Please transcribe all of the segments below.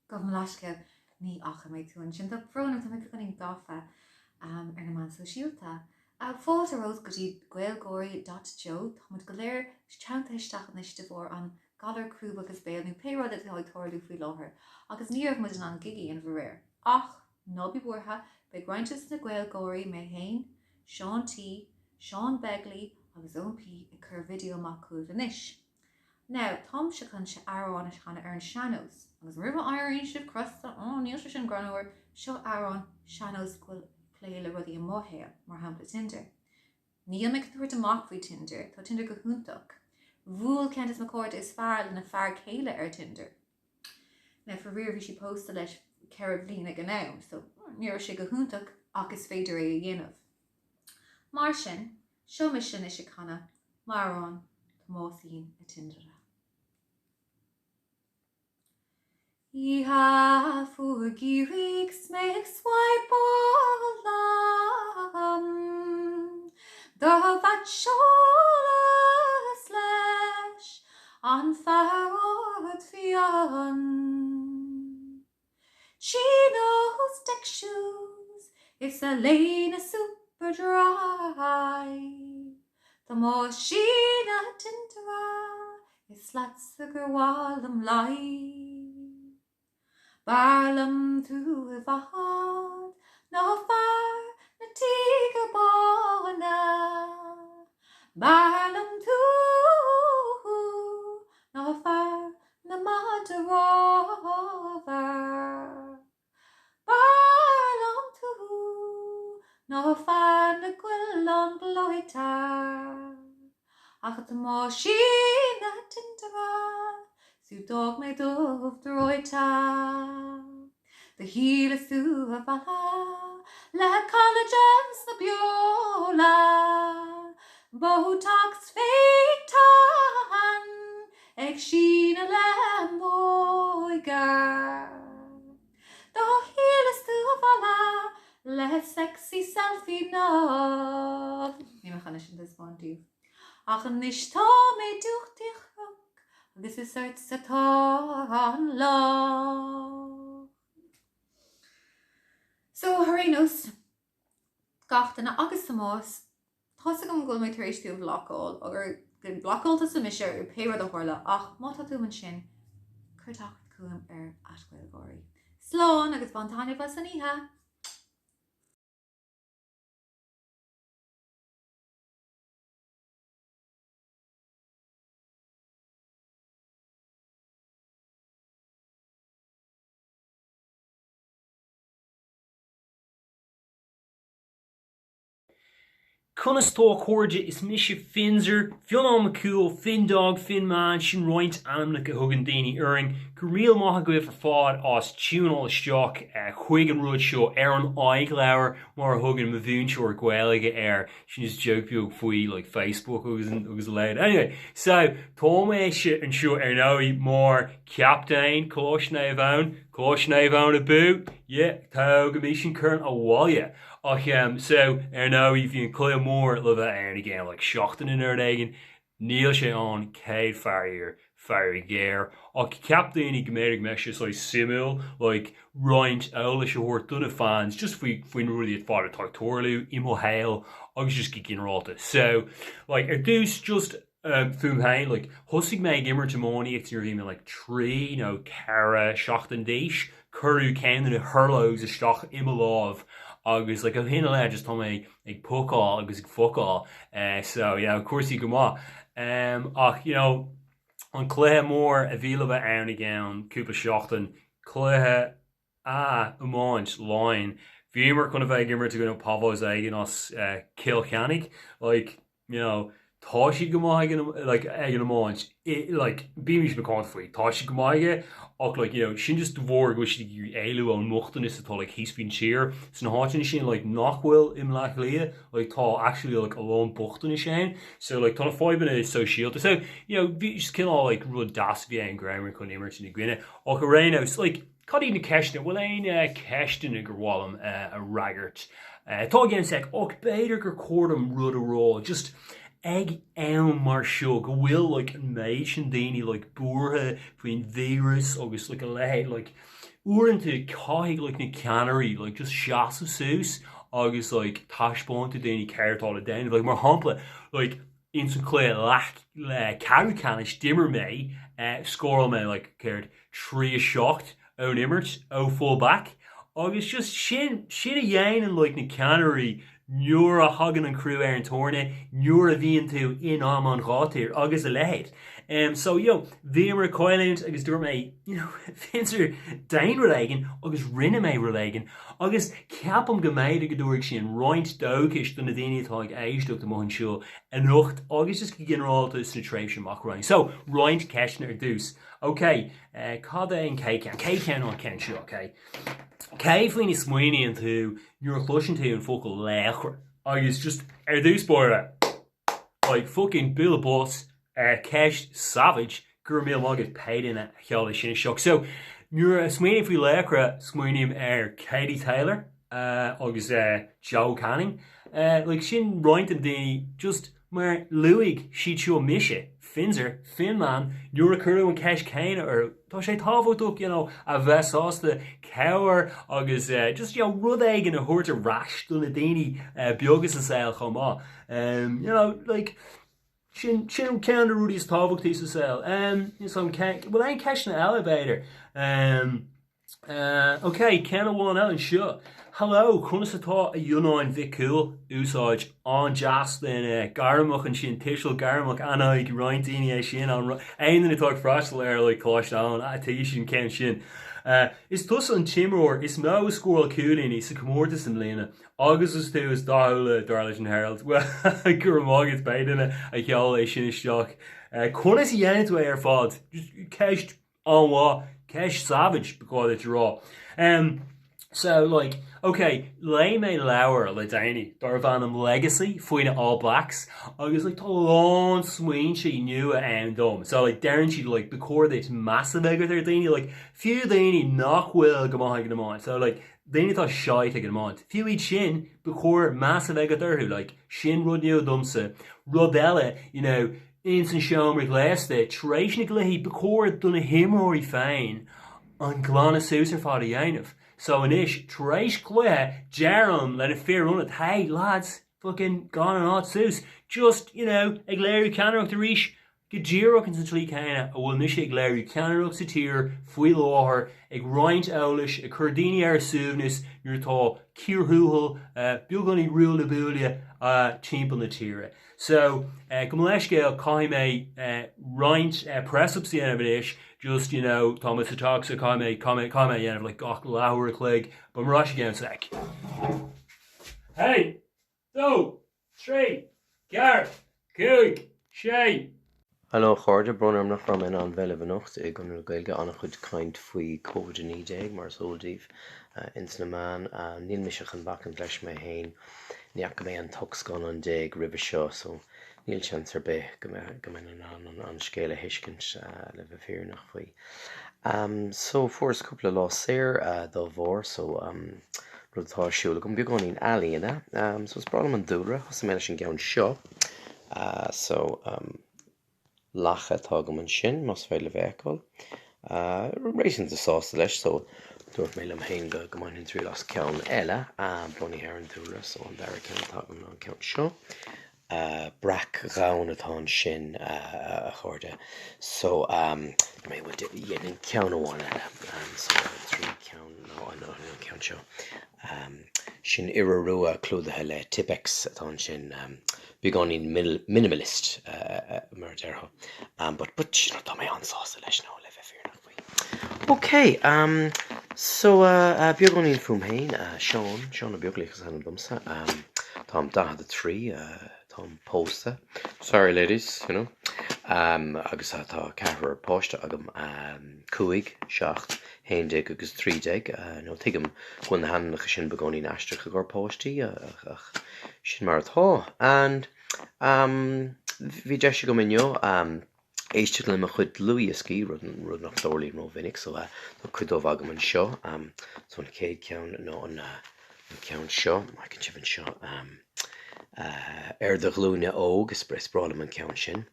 Go mlaisce ní acha méid tún sin do brona tá go ning dáfa ar na man so síúlta. Fós a rós go dtí gweilgóirí .jo tá go léir teantaisteach an iste bhór an galar cruúb agus béalú pérád a toirú faoi láthair, agus níorh mu an gigi an bhréir. Ach, nóbí buórtha be greintes na gweilgóirí mé hain, Sean T, Sean Begley agus OP i chur video macú vanis. Now, Tom se chun se arán is chana ar an seanos, agus river airíonn sibh crusta níl sin granúir seo arán seanos ghfuil pléile rudí a máthéal mar hapla Tinder. Níl me thuir amach faoi Tinder, tá Tinder go húntaach. Bhúil Candace McCord is fearr lena fearr céile ar Tinder. Now, for riir bhí si posta leis ceirh lína go nám, so níor sé go húntaach ach is féidir é a dhéanamh. Mar sin, seo me sin is se chana marrán tá másaín a Tindera. Ja, vergierig meg swipe allam, da wat slash an farrod fian. Chinos, deck shoes, it's a lane super dry. The more sheena tintera, it's lots of girl light. Barlam through a vahad, no far, na tiga bona. Barlam through, no far, na matarover. Barlam through, no far, na gwylon gloitar. Ach the more she na tintera. Sú dog me dove droita. The heel is through a vala, le collagens the biola, Botox fake tan, eg sheen a lamboiga. The heel is through a vala, le sexy selfie no. Ní me chan sin this one do. Ach an nish tá me duch dich. This is such Satan law. So Harinos gachtainna agus samós thosa go ghfuil mé tar éis tú blockáil agur go blockáil sa mise ar péad a thuirla ach má tá tú man sin chuirteach cuam ar ascuilgóirí. Slán agus bantáine bas an ihe. Cunas tóg chuirde is mise finzer, fionnám cool, fin dog, fin man, sin roint amna go thugan daoine uring, go rial maithe go bh fád as tiúnál isteach chuig an rud seo ar an aigleabhar mar thugan ma bhún seoir gháilige ar sin is joke beag faoi like Facebook agus leid. Anyway, so tá se an seo ar nóí mór ceaptain, clóisna bhain a bú, tá go mé sin chun a bháile. So now if you clear more love that and again like Shochten in Erdagen, Neil sé on Cade Farrier Gear, Captain Gemerig meshes like simul, like Rint, Owlish or Dunna fans, just we really at Father Tartorlu, Imo Hale, I was just geeking rota. So like a deuce just Fum hein, like Hussig me gimmer to money it's your email like tree, Cara, Shochten Dish, Kuru Ken and Hurlos a stock Imolov. Agus like a hinna le just tá ag pucáil agus ag focail so yeah of course you go má ach an cléthe mór a bhíle bheith ann again cúpla seachtain cléthe umáint láin bhímar chuna bheith gimar to go pavos aigen as Kilcannig like tá si go maigin like aigen amáint like bímis me cáint faoi tá si go maige ach like sin just dmhór go si éilú an nuachtain is atá like híspín tíir san háin sin like nachhfuil im lech lia like tá actually like alón bochtain is sin so like tána fáibanna is so síalta so bhí just cinná like rud das bhí an grammar chun immer sin na gcuine ach a rénos like cadí na ceistena bhfuil aon ceistena gur bhlam a raggart tá gin sec ach beidir gur cuardam rud a rá just ag mar seo go bhfuil like an méid sin daoine like buairthe faoin víras agus like a leid like uaireanta caiigh like na ceannairí like just seasamh suas agus like taiispónta daoine ceirtála déanamh like mar hampla like in san clé le carú canis dimmer mé scóil mé like céirt trí seocht ón immert ó fullback agus just sin a dhéanaan like na ceannairí nuair a hagan an cruú ar an torna nuair a bhíonn tú in am an gátír agus a lehéad. So bhí mar coileint agus dúir mé finsar dain roiléigen agus rinne mé roiléigen agus ceapam go méid a go dúirigh sin roiint dóchas do na daine atá ag éisteach do mhain seo a nocht agus is go generalta sna tréimhse amach roiin. So roiint ceisna ar dús. Ok, cad é an cécean ó cen seo, ok? Cé faoin is smuoineann tú nuair chluisin tú an focail léchar agus just ar dús bóire like fucking Bill Boss ceist savage gur mé agus péidirna cheála sin seach. So nuair a smuoineann faoi léchra smuoineann ar Katie Taylor agus Joe Canning like sin roiint an daoine just mar luigh siad seo mise Finzer, Finman, nuair a curú an ceis céine ar tá sé tábhachtach a bheith sásta ceabhar agus just rud éigen a thuirte rais do na daoine beagas a saoil chomá. Like sin cean de rudí is tábhachtaí sa saoil. Bhfuil ein ceisna elevator. Ok, cean bháin eile seo. Hello, chunas atá a dionáin bhí cool úsáid an jazz den garamach an sin tiisiil garamach anna ag roiintíine é sin an aonan atá freistal ar le cláisteán a tí sin céim sin. Is tus an timúir is mé scóil cúlaí sa commórtas an léana agus is tú is dála Darlington Herald well gur mágad beidirna a cheáil é sin isteach. Chunas dhéanú ar fád ceist anhá ceist savage beáil it rá. So like okay, lei mé leabhar le daoine dar bhanam legacy faoine All Blacks agus like tá lán smaoin si nua an dom. So like dearann siad like becóir it massive agat ar daoine like fiú daoine nachhfuil go maithe go máin. So like daoine tá seoit ag an máint. Fiú iad sin becóir massive agat arthú like sin rud nua domsa rud eile in san seomra gléasta tréis na gluhí becóir donna himóirí féin an glána sús ar fád a dhéanamh. So inis tréis cluthe Jerem le a fearúnad, hey lads, fucking gone an áit sús. Just, ag léirú ceannaireacht a ríis go ddíreach an san tlí chéine a bhfuil mis ag léirú ceannaireacht sa tír faoi láthair ag roiint eolais a chur daoine ar suúbhnas nuair atá cíorthúthal beagán í riúil na búile timpeall na tíre. So go leiscéil caiim mé roiint press-up síana bhis just Thomas atá sa caiim dhéanamh le gach leabhar a chléig ba marrá again sec. Hey, 2, 3, 4, 5, 6. Hello, Chorda, Brunner nach from an bhile bhanocht ag an gailge anna chud caint faoi COVID-19 mar sóldíh insnaman níl miseach an bach an leis mé hain neach go mé an tox gan an déag ribbe seo so níl chance ar be go mé an scéile hiiscint le bheith fear nach faoi. So fórs cúpla lá séir dá bhór so rudtá siúla go beagán alíana so sprálam an dúra chus mé sin gceann seo so lacha tá go an sin mas féile bhéáil rééis de sásta leis so dúirt mé am hain go mainin trí las ceann eile bunaí ar an dúra so an deir ceann tá an ceann seo brac rán atá sin a chuirde so mé bhfuil dhéanaan ceann amháin eile so trí ceann nó an ceann seo sin iarrua clúdathe le Tipex atá sin beagán minimalist mar deartha but tá mé ansásta leis ná le bheith fear nach faoi. Okay, so beagán fum hain Sean a beaglíchas an domsa Tom da the tree Tom posta sorry ladies agus tá cehar posta agam cuaig seacht héindig agus trídeig nó tuigem chun na hanach sin beagán eisteach a gur póstaí ach sin mar atá and bhí de go mineo éiste le a chud luíascí rud nach dólíí nó vinnig so chudómh agam an seo so an céad ceann nó an ceann seo mai an sibhann seo ar de glúne óg is sprálam an ceann sin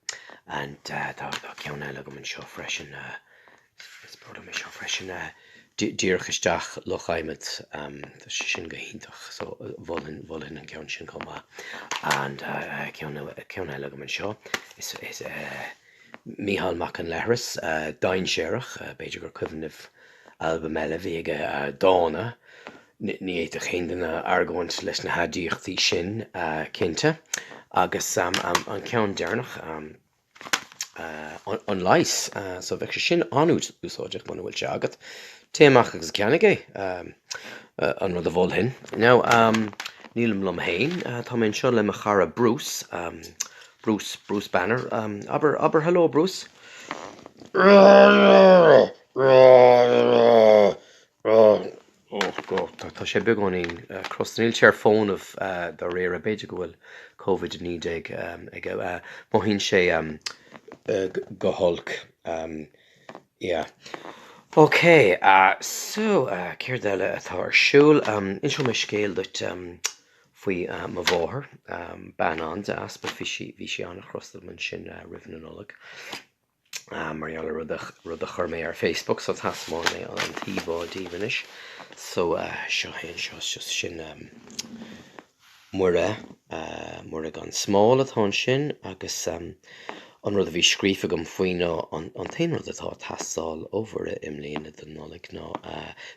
and tá ceann eile agam an seo freisin sprálam seo freisin díorchaisteach lochaimet sin go hiintach so bhfuilin an ceann sin comá and ceann eile go man seo is Mícheál Mac an Leithreas dain séireach beidir gur cuimhnimh alba meile bhí dána ní éit a chéanna argóint leis na hadíochtaí sin cinnte agus an ceann dearnach an leis so bheith sin anút úsáideach man bhfuil se agat téach agus ceannigé an rud a bhil hin. Now nílam lom hain tá mén seo le a chara Bruce Banner aber hello Bruce. Tá sé beagán crosníil tear fónmh do réir a beidir go bhfuil COVID-19 ag má hín sé go holc. Okay, so céir deile atá ar siúl inseo mé scéal duit faoi má bmháthair banán de aspa bhí sé anna chrostal man sin rihann an nollag. Mariala rud a chur mé ar Facebook so tasmá mé an tíbá díhanis so seo haon seo just sin mura gan smáil atá sin agus an rud a bhí scríofa gom faoin ná an tain rud atá tasáil ómhara imléana den nollag ná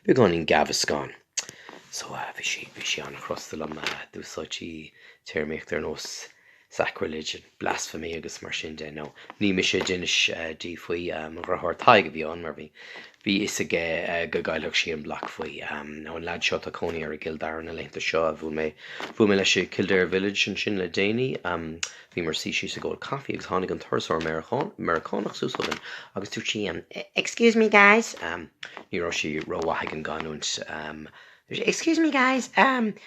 beagán Gavascán so bhí sé anna chrostal am dúsáidtí téirmíocht ar nós sacrilege and blasphemy agus mar sin de no ní me sé dinis dí faoi rathir taige bhí an mar bhí is aige go gaiileach sí an blach faoi nó an lad seo a coní ar a gildar na leinta seo a bhfuil mé lei sé Kildare Village an sin le déine bhí mar sí a ggóil caí agus tháinig an thursá Americánach súsúin agus tú sí excuse me guys ní rá sí róhaigh an ganúnt excuse me guys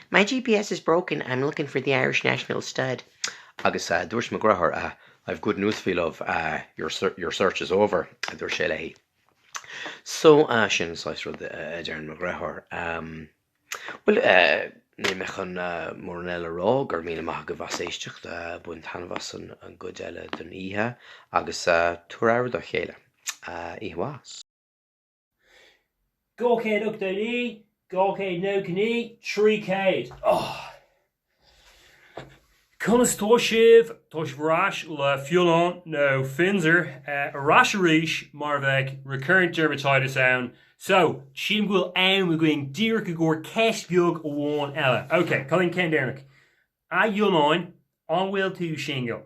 my GPS is broken, I'm looking for the Irish National Stud. Agus dúirs McGrathar I've good news for you love your search is over dúir sé le so sin sáis rud Darren McGrathar well ní mechan mór an eile rá gur míle maith go bhas éisteach buin tanhas an go eile den ihe agus túir do chéile ihás. Gocéad ug daí, gocéad nó cní, trícéad. Conas tó sibh rás le fiúlán nó finzer a rás a ríis mar bheith recurrent dermatitis ann. So, sin bhfuil ann going dír go ggur ceist beag bháin eile. Okay, Colin Kendernach. A dúláin an bhfuil tú sin go.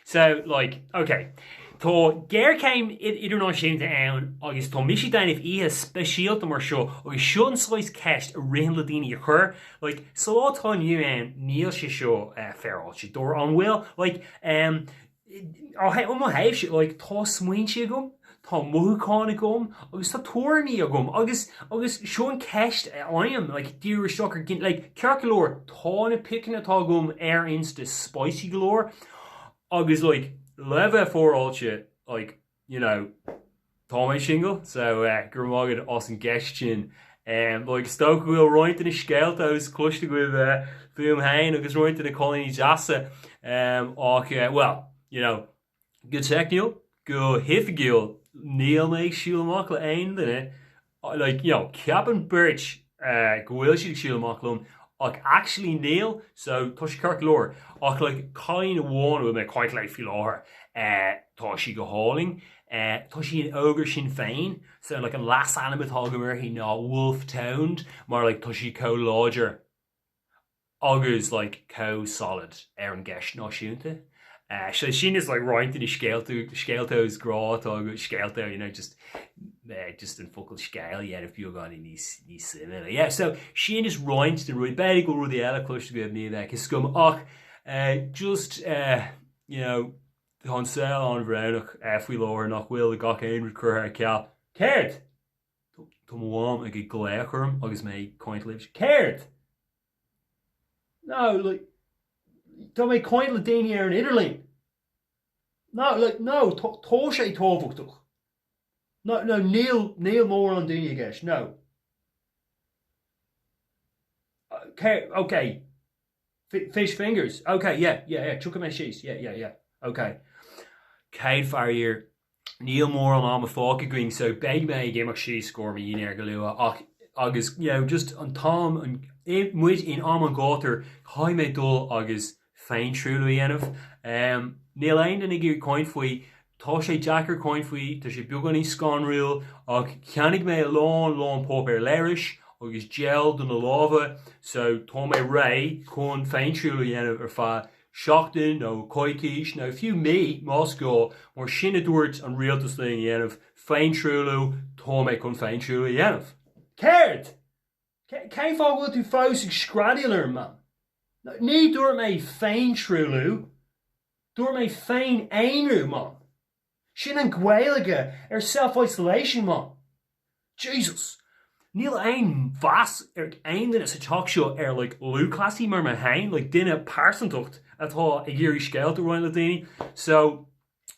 So, like, okay. Tá géir céim idirnáisiúnta ann agus tá misí daanamh ihe speisialta mar seo agus seo an sláis ceist a rihan le daoine a chur like salátá nniu ann níl sé seo fearáil si dó an bhfuil like má haibh si like tá smaointe gom tá muthúcáin gom agus tá tuairní a gom agus seo an ceist aim like dír stochar gin like cear golóir tá na picin atá gom ar insta spicy galore agus like leve fóráilte like you know tá single so gur mágad os an gceist sin like stoch bhfuil roiint in a scéaltas cloiste go fiúm hain agus roiint in a colony deasa well you know go technial go hifigil níl méid siúlach le aon duine like you know ceapan birch gohfuil siad siúlach lom ach actually níl so tá sé ceart lór ach like cáin bháin bfuil me quite le fi láthair tá si go háling tá si an ógur sin féin so like an las animatá gomir hí ná wolf toned mar like tá si có láidir agus like có solid ar an gceist náisiúnta so sin is like roiint in scéaltas grát agus scéalta you know just an focail scéal if you got in níos simile yeah so sin is roiint den roiid beig go ruúdi eile cloiste go ní is scum ach just you know hon sell an bhreanach fhui láir nach bhfuil gach éon recurtha ceap céirt Tá bháim ag gléachorm agus mé coint libs céirt no like Tá mé coint le daine ar an idirlín no like no tá sé tábhachtach no níl mór an daine gceist no okay fish fingers okay yeah chuck mé síos yeah okay Céad fear Neil mór an am fága going so beg me géach sí scór me ar go lua ach agus just an tám an muid in am an gátar chaid mé dul agus féin trúla dhéanamh. Níl aon in gur coin faoi tá sé Jackar coin faoi tá sé beag í scanrúil ach ceannig mé lán pop ar leiris agus gel don na láha so tá mé ré chun féin trúla dhéanamh ar fá seachtain nó coitíis nó fiú mé Moscow mar sinna dúirt an rialtas le dhéanamh féin trúlú tá mé chun féin trúla dhéanamh. Céirt! Céim fá bhfuil tú fós ag scradialar man? Ní dúir mé féin trúlú, dúir mé féin éanú man. Sin an ghaeilge ar self-isolation man. Jesus! Níl ein vas ein den is a talk show Lou Classy mar me hain dinne percentocht atá a géirí scéalt roiin le daine. So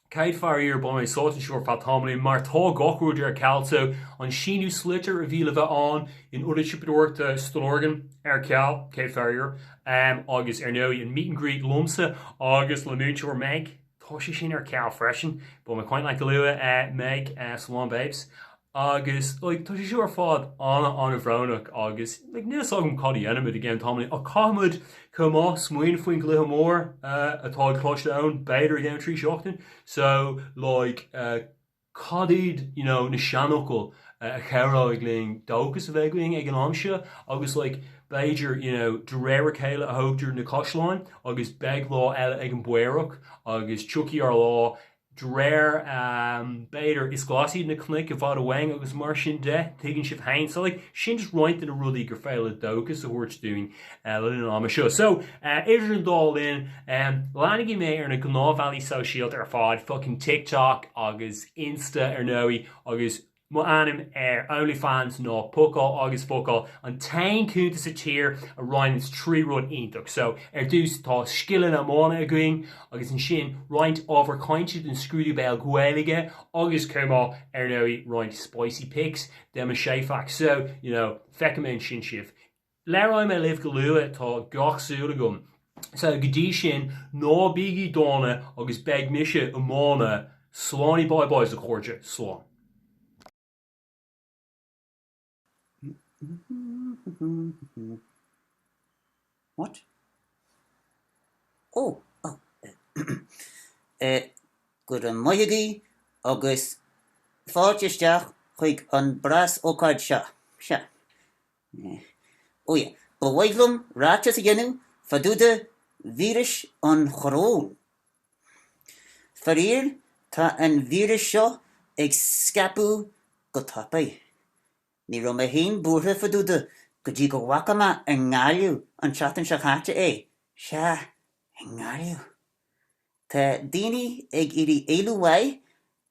Caid farir bon mé sort seoir fatamlí mar tá gachúidir ar calto an sinú slitter a bhíle bheith an in uidirisiúirta Stolorgan ar ceall Caid farir agus ar nó in meet and greet lumsa agus le múnseir meg tá sé sin ar ceall freisin, but me quite like go lua meg Salon Babes. Agus tá sé siúr fád anna bhrónach agus níos agam cadí enimid again támlí a cámud cumá smuoin faoin gluthe mór atá cloiste ann beidir again trí seachtain so cadíd na seanachil a cheirá ag líon dógus a bheitling ag an amse agus Beidir dréir chéile a thugtar na Cosláin agus beg lá eile ag an buireach agus tuí ar lá dréir beidir is glasíad na cnic a bhd a bhaing agus mar sin de tuigann sibh hain so sin just roiint in a rudí gur féile dógus a bhuiirt dúing le an am seo. So idir an dá linn lánigí mé ar na Gná Valley Social ar fád fucking TikTok agus Insta ar nóí agus Mo anim OnlyFans nó pucáil agus focail an tain cúnta sa tír a roiint trí rud ionach. So dús tá skillan a mána a going agus an sin roiint ábhar cointead an scrúdú béal ghuailige agus cumá ar nóí roiint spicy pics de a séfach. So, feicimén sin sibh. Leráim me libh go lua tá gachsúla gom. So godí sin nó bígí dána agus beg mise a mána sláánní báis a chuirte slán. What? Oh. Good an maigí agus fáilteisteach chuig an bras ócáid se. Oia, bhhaidlumm ráiteas a dhéanú faduda víris an chorón. Farír tá an víris seo ag scapú go tappaí. Ní rom a haon búrtha faduda go dtí go bhacama an ngáiliú an seatan se chaite é. Se an ngáiliú. Tá daoine ag irí éilúhaid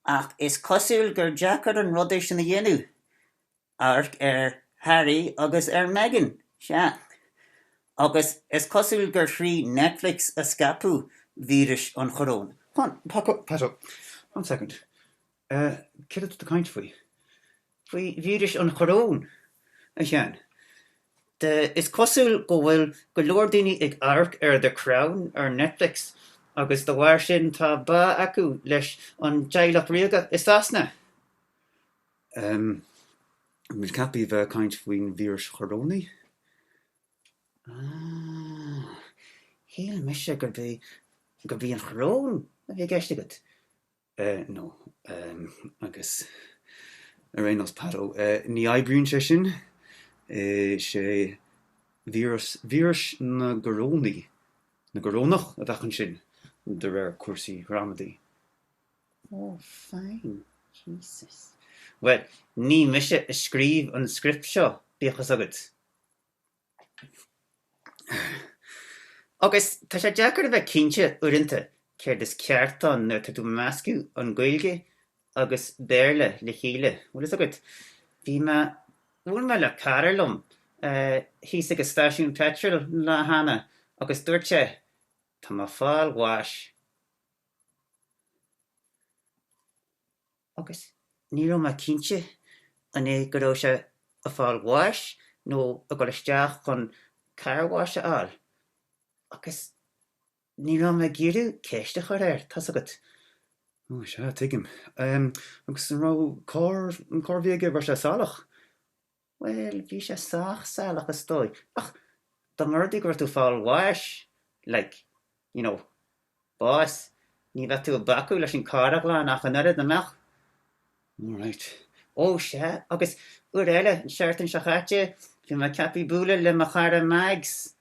ach is cosúil gur Jackar an rud é sin a dhéanú. Arc ar Harry agus ar Meghan, se. Agus is cosúil gur srí Netflix a scapú víris an chorón. Pato, 1 second. Cid tú caint faoi? Faoi víris an chorón a chean. Is cosúil go bhfuil go leor daoine ag arc ar The Crown ar Netflix agus do bhair sin tá ba acu leis an deilech riaga is asna. Mid capí bheith caint faoin víris chorónaí? Híl mise gur bhí an chorón a bhí gceiste agat. No, agus ar rénos Pato. Ní aibrún sé sin sé víris na gorónaí. Na gorónach a dachan sin de réir cuasaí ramadaí. Oh, fine. Jesus. Well, ní mise a scríb an script seo bíochas agat. Agus tá sé Jackar a bheith cinnte uireanta céir is ceartán nó tá tú meascú an Gaeilge agus béirle le chéile. Bhfuil is agat. Bhfuil me le carlumm hís agus stáisiún petrol le hána agus dúirte tá má fáil gháis. Agus ní raibh me cinnte an é go raibh sé a fáil gháis nó a go isteach chun carháise áil. Agus ní raibh me géireadh céiste chuir air, tá agat. Oh, sure, take him. Agus an rá cór bhíige bhar sé salach. Well, bhí sé sach salach a stoi. Ach, da murdig gur tú fáil wash. Like, you know, boss, ní bheith tú a bacú leis an cárach lá nach an arid amach. All right. Oh, sé, agus uair eile an seirtain se chaite, fi ma capi búla le ma chara mags.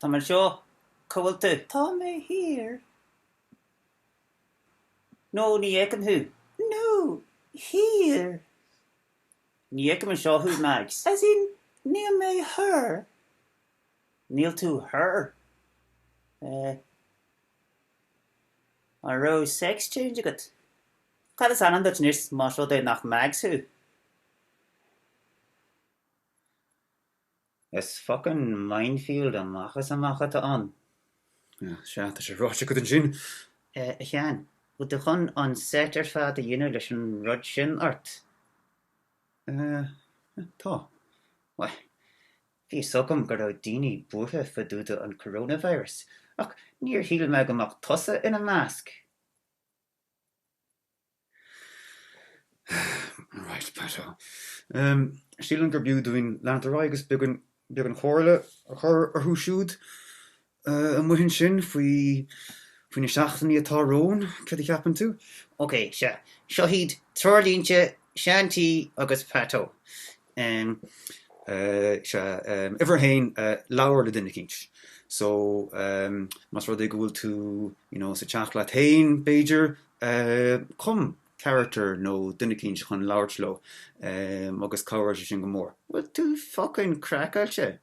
Tá mar seo, cóil tú. Tá mé here. No, ní écam hú. No, here. Ní écam an seo hú mags. As in, níl mé her. Níl tú her. A row sex change agat. Cad is anam dat nis má seo dé nach mags hú. Is fucking minefield amachas amachata an. Ja, sé, tá sé ráte go an sin. Chean, bud de chun an setar fad a dhéanú leis an rud sin ort. Tá. Wai, bhí sogam gur raibh daoine buaithe faidúda an coronavirus, ach níor híl me go amach tusa ina másc. Right, Pato. Sílan gur bíú doin leantará agus beag an chóirle a chur ar thuisiúd an muhin sin faoi na seachtaí atá rón, cad ich happen tú? Ok, seo híd trolínte Shanty agus Pato. Ever hain lawer le dinne kinch. So mas rud ag gohfuil tú, you know, sa teach hain Beiger come character no dinne kinch chun lawertlo agus cowar sin go mór. Well, tú fucking crackalse.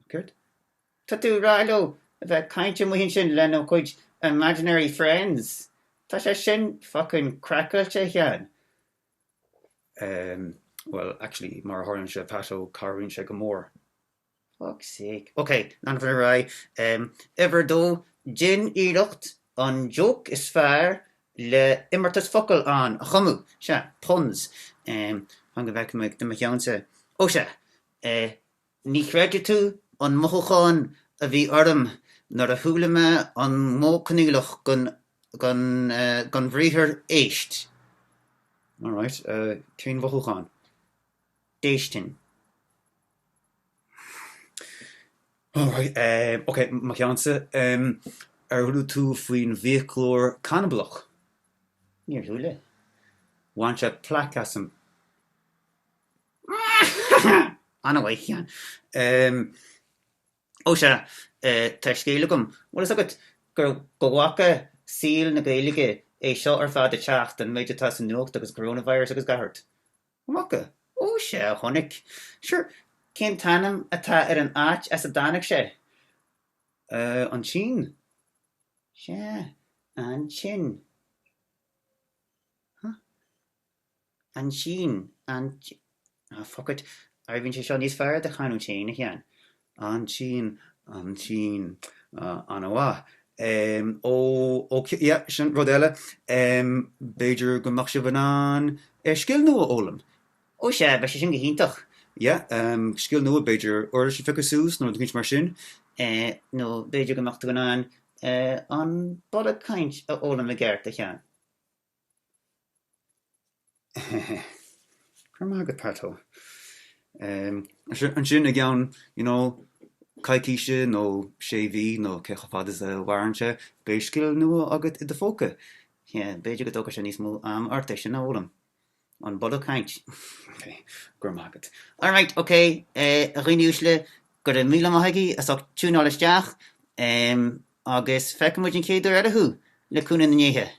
Good. Tá tú rálo a bheith cainte muhin sin le no chuid imaginary friends. Tá sé sin fucking crackalse chean. Well, actually, mar horan se Pato carwin se go mór. Fuck's sake. Okay, nan van rai. Ever do gin írocht an joke is fair le immertas fokkel an a chamu. Sja, puns. Hang weg me de mejanse. O sja, ní chreide tú an mochochan a bhí orm nar a húle me an mócanílach gun bhríthir éist. All right, cén mochochan. Déistin. All right, okay, mejanse. Húlu tú faoin bhíchlór cannabloch. Níor húle. Bhain se placasam. Anyway, Jan. O se, tá scéile gom. Well, is agad gur gohacha síl na Gaeilge é seo ar fad a teacht an méide tá san nuacht agus coronavirus agus gahart. Gohacha? O se, chonig. Sure, cén tanam atá ar an áit as a dánach sé? An sin. Se, an sin. Huh? An sin. Ah, fuck it. Arvin sé seo níos fearr de chanú sin a chean. An sin, an bhá. Ja, sin rodile. Beidir go mach se bhanán skill nua ólam. O se, bheit sé sin gohíntaach. Ja, skill nua Beidir or se ficasús nó dúint mar sin. No, Beidir go mach bhanán an bod kaint a ólam a gert a chean. Agad Pato. An sin a gaan, you know, caiiciise nó séhí nó cecha fad is a bhaintse, béiscil nua agad I de fóca. Beidir go dócha sé níos mó am arte sin ólam. An bod kaint. Okay, gur agad. All right, okay, a riúsle gur a míle maithigi as ach túnálisteach agus feicimid an céidir ar a hú le cúna na néthe.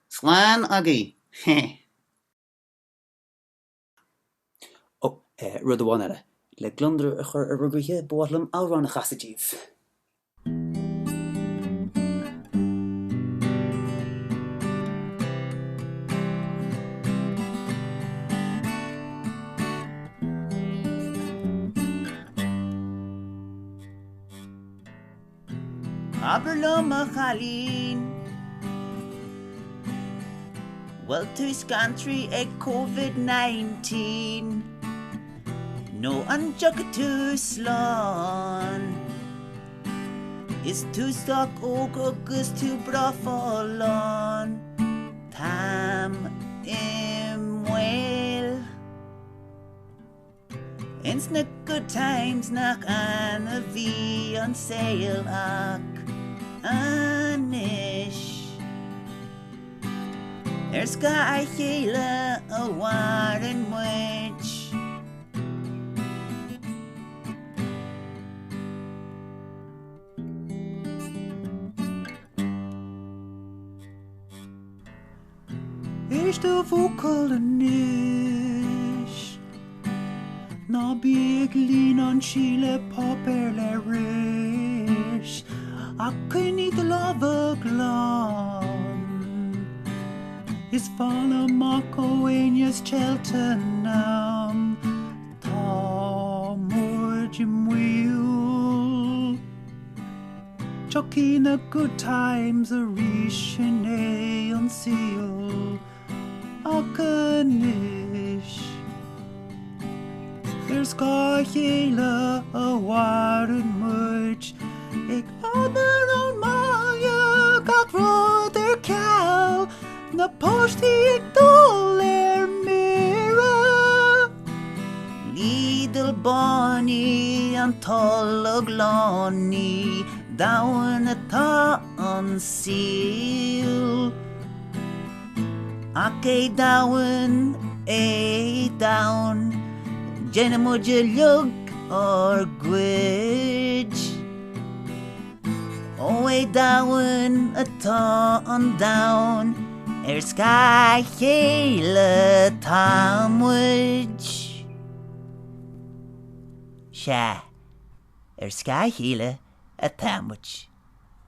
Slán agaí. Rud amháin eile, le glundra a chur ar rugaithe bólam árán a chasadíh. Aberlum a chalín Well tú scantry ag COVID-19 No an jugad tú slán Is tú stoc óg agus tú brafáán Tam imhil Ins na good times nach anna bhí an saoil ach anis Sky chéile a bhhar an muid Is de vocal anis Na big lín an síle popper le rish A cynnig the lava glán Is fall amach ó ainias Cheltenham Tá mór Jim Wheel Chucky na good times a ríis in é an síl ach anis Sky chéile a bhhar an muid Ag aber an maia gach rud ceall Na postí ag dul mira Lídal Bonnie an tollag láni Dawan atá an síl Ach é dawan Jenna muja lug or gwyd O é dawan atá an down Sky chéile támuid Se Sky chéile a támuid